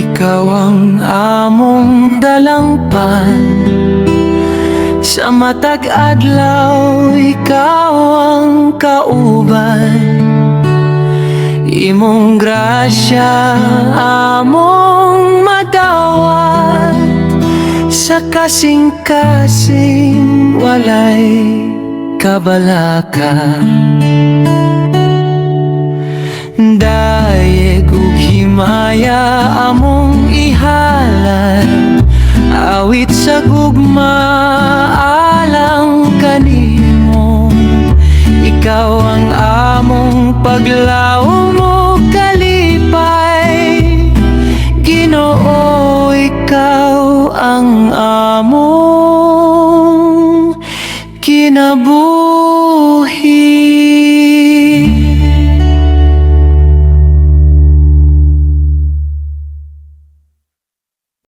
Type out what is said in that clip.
Ikaw ang among dalangpan, sa matag adlaw ikaw ang kauban. Imong grasya among madawat, sa kasing-kasing walay kabalaka. Dayeg ug himaya among ihalad, awit sa gugma alang kanimo. Ikaw ang among paglaom mo kalipay, Ginoo, ikaw ang among kinabuhi.